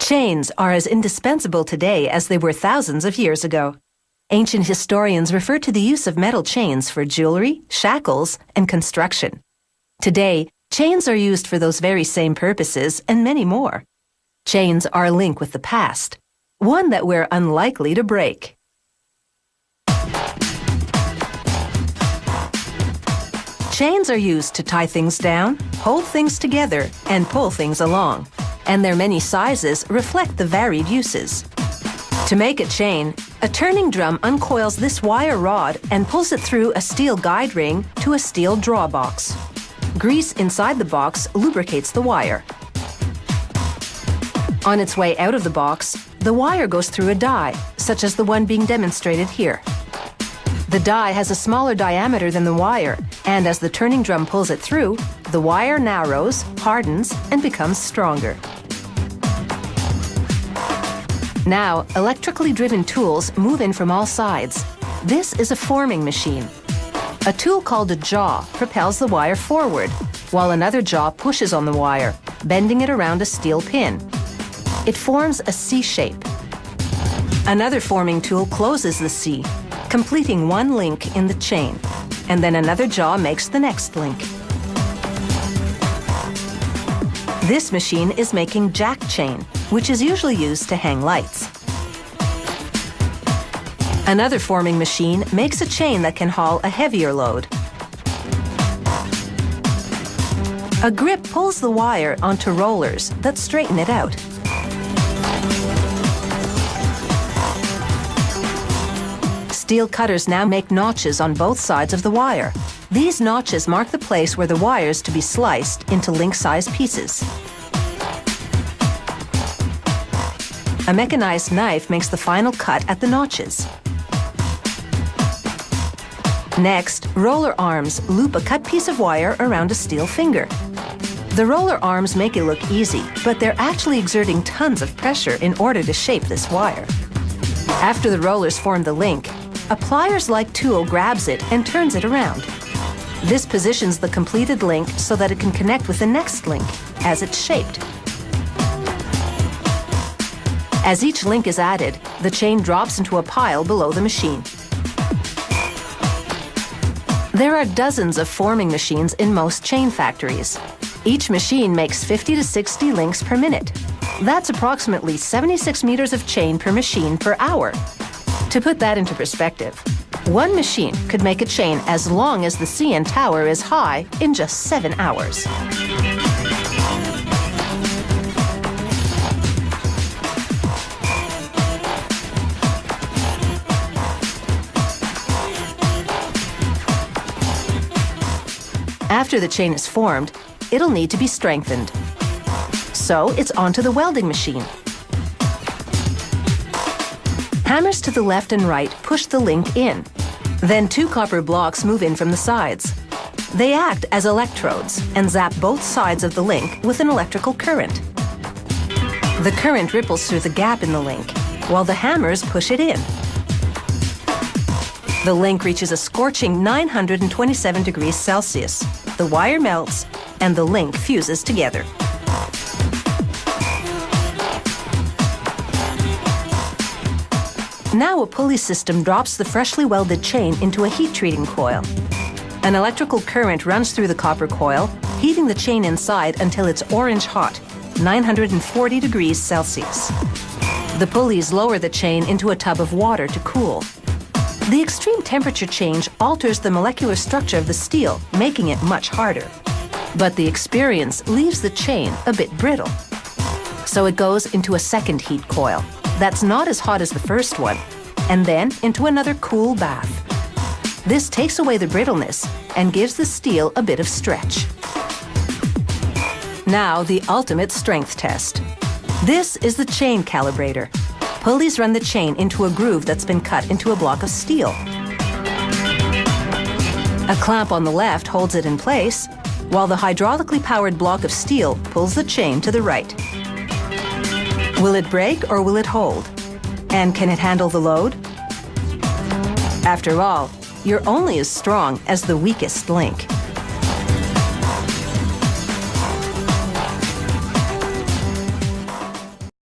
Chains are as indispensable today as they were thousands of years ago. Ancient historians refer to the use of metal chains for jewelry, shackles, and construction. Today, chains are used for those very same purposes and many more. Chains are a link with the past, one that we're unlikely to break. Chains are used to tie things down, hold things together, and pull things along. And their many sizes reflect the varied uses. To make a chain, a turning drum uncoils this wire rod and pulls it through a steel guide ring to a steel draw box. Grease inside the box lubricates the wire. On its way out of the box, the wire goes through a die, such as the one being demonstrated here. The die has a smaller diameter than the wire, and as the turning drum pulls it through, the wire narrows, hardens, and becomes stronger. Now, electrically driven tools move in from all sides. This is a forming machine. A tool called a jaw propels the wire forward, while another jaw pushes on the wire, bending it around a steel pin. It forms a C shape. Another forming tool closes the C, completing one link in the chain, and then another jaw makes the next link. This machine is making jack chain, which is usually used to hang lights. Another forming machine makes a chain that can haul a heavier load. A grip pulls the wire onto rollers that straighten it out. Steel cutters now make notches on both sides of the wire. These notches mark the place where the wire is to be sliced into link-sized pieces. A mechanized knife makes the final cut at the notches. Next, roller arms loop a cut piece of wire around a steel finger. The roller arms make it look easy, but they're actually exerting tons of pressure in order to shape this wire. After the rollers form the link, a pliers-like tool grabs it and turns it around. This positions the completed link so that it can connect with the next link as it's shaped. As each link is added, the chain drops into a pile below the machine. There are dozens of forming machines in most chain factories. Each machine makes 50 to 60 links per minute. That's approximately 76 meters of chain per machine per hour. To put that into perspective, one machine could make a chain as long as the CN Tower is high in just 7 hours. After the chain is formed, it'll need to be strengthened. So it's onto the welding machine. Hammers to the left and right push the link in. Then 2 copper blocks move in from the sides. They act as electrodes and zap both sides of the link with an electrical current. The current ripples through the gap in the link, while the hammers push it in. The link reaches a scorching 927 degrees Celsius. The wire melts, and the link fuses together. Now a pulley system drops the freshly welded chain into a heat treating coil. An electrical current runs through the copper coil, heating the chain inside until it's orange hot, 940 degrees Celsius. The pulleys lower the chain into a tub of water to cool. The extreme temperature change alters the molecular structure of the steel, making it much harder. But the experience leaves the chain a bit brittle. So it goes into a second heat coil that's not as hot as the first one, and then into another cool bath. This takes away the brittleness and gives the steel a bit of stretch. Now the ultimate strength test. This is the chain calibrator. Pulleys run the chain into a groove that's been cut into a block of steel. A clamp on the left holds it in place, while the hydraulically powered block of steel pulls the chain to the right. Will it break or will it hold? And can it handle the load? After all, you're only as strong as the weakest link.